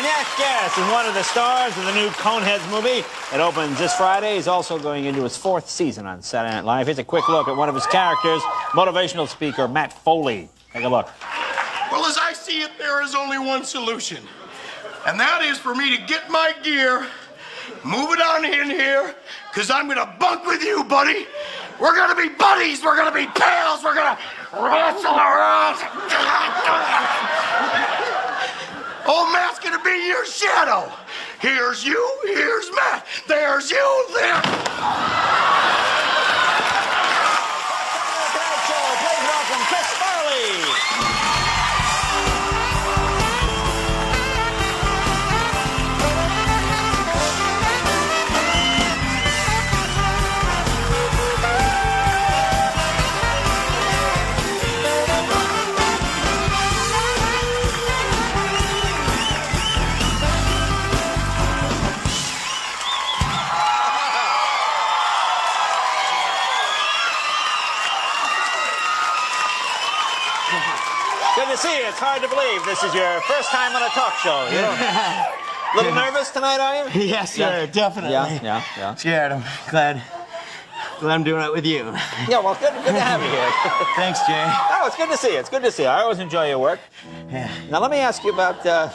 Our next guest is one of the stars of the new Coneheads movie. It opens this Friday. He's also going into his 4th season on Saturday Night Live. Here's a quick look at one of his characters, motivational speaker Matt Foley. Take a look. Well, as I see it, there is only one solution. And that is for me to get my gear, move it on in here, because I'm going to bunk with you, buddy. We're going to be buddies. We're going to be pals. We're going to wrestle around. Old Matt's going to be your shadow. Here's you, here's Matt. There's you, there. Please welcome Chris Farley. Good to see you. It's hard to believe this is your first time on a talk show. You know, a little nervous tonight, are you? Yes, sir, Yeah. definitely. Yeah. Scared. I'm glad I'm doing it with you. Yeah, well, good to have you here. Thanks, Jay. Oh, it's good to see you. It's good to see you. I always enjoy your work. Yeah. Now, let me ask you about that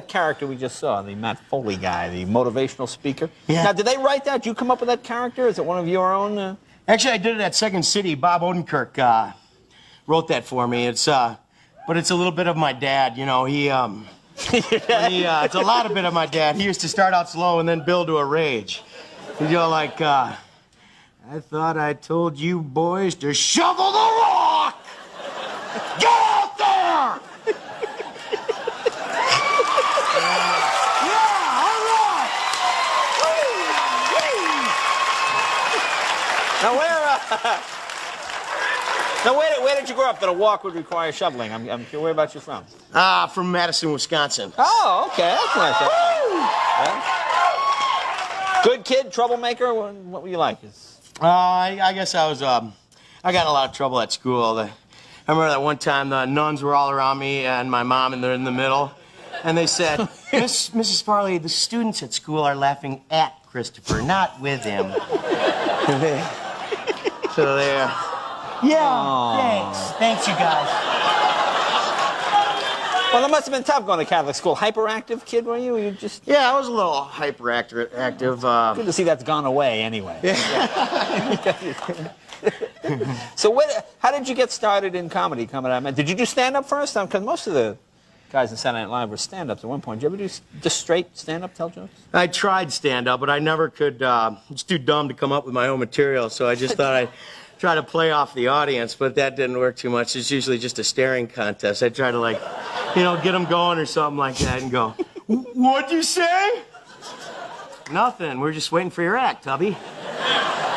character we just saw, the Matt Foley guy, the motivational speaker. Yeah. Now, did they write that? Did you come up with that character? Is it one of your own? Actually, I did it at Second City. Bob Odenkirk wrote that for me. It's but it's a little bit of my dad. You know, it's a lot of bit of my dad. He used to start out slow and then build to a rage. You know, like, I thought I told you boys to shovel the rock. Get out there! Yeah, all right. Now, where did you grow up that a walk would require shoveling? I'm curious, whereabouts you from? From Madison, Wisconsin. Oh, okay, that's nice. Yeah. Good kid, troublemaker. What were you like? I guess I was. I got in a lot of trouble at school. I remember that one time the nuns were all around me and my mom, and they're in the middle, and they said, Mrs. Farley, the students at school are laughing at Christopher, not with him. So there. Yeah, thanks, you guys. Well, that must have been tough going to Catholic school. Hyperactive kid, were you? Yeah, I was a little hyperactive. Good to see that's gone away anyway. Yeah. So how did you get started in comedy? Did you do stand-up first? Because most of the guys in Saturday Night Live were stand-ups at one point. Did you ever do just straight stand-up, tell jokes? I tried stand-up, but I never could. It's too dumb to come up with my own material, so I just thought I'd try to play off the audience, but that didn't work too much. It's usually just a staring contest. I try to, get them going or something like that and go, what'd you say? Nothing. We're just waiting for your act, Tubby.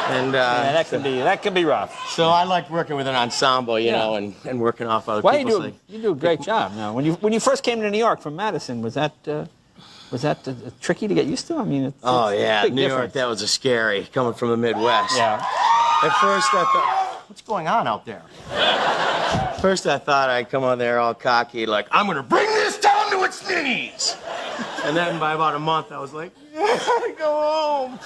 And yeah, that can be rough. So I like working with an ensemble, you know, and working off other people's things. You do a great job. Now, when you first came to New York from Madison, was that tricky to get used to? I mean, it's yeah, big New difference. York, that was a scary coming from the Midwest. Yeah. At first I thought, what's going on out there? First I thought I'd come on there all cocky, like, I'm gonna bring this town to its knees. And then by about a month I was like, go home.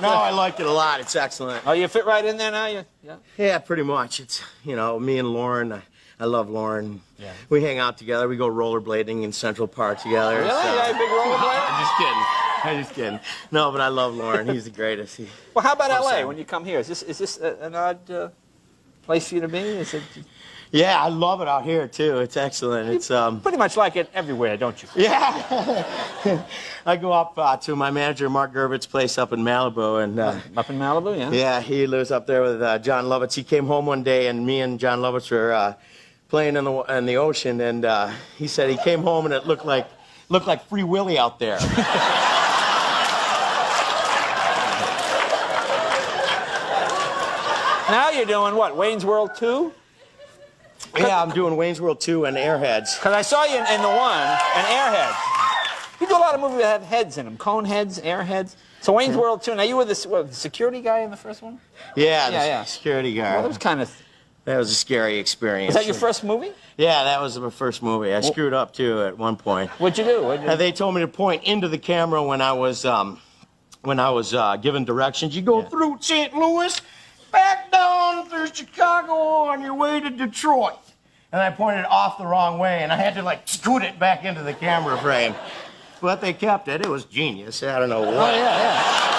No, I liked it a lot. It's excellent. Oh, you fit right in there now? Yeah, pretty much. It's, me and Lauren. I love Lauren. Yeah. We hang out together. We go rollerblading in Central Park together. Really? So. You got a big rollerblader? I'm just kidding. No, but I love Lauren. He's the greatest. Well, how about L.A. when you come here? Is this an odd place for you to be? Is it? Yeah, I love it out here too. It's excellent. It's pretty much like it everywhere, don't you? Yeah. I go up to my manager Mark Gervitz's place up in Malibu, and up in Malibu, yeah. Yeah, he lives up there with John Lovitz. He came home one day, and me and John Lovitz were playing in the ocean, and he said he came home and it looked like Free Willy out there. Now you're doing what? Wayne's World 2? Yeah, I'm doing Wayne's World 2 and Airheads. Because I saw you in the one, and Airheads. You do a lot of movies that have heads in them. Coneheads, Airheads. So Wayne's World 2. Now you were the security guy in the first one? Yeah, the security guard. Well, that was kind of That was a scary experience. Was that your first movie? Yeah, that was my first movie. I screwed up too at one point. What'd you do? They told me to point into the camera when I was given directions. You go through St. Louis, back down through Chicago on your way to Detroit. And I pointed off the wrong way, and I had to like scoot it back into the camera frame. But they kept it. It was genius. I don't know what. Oh, yeah.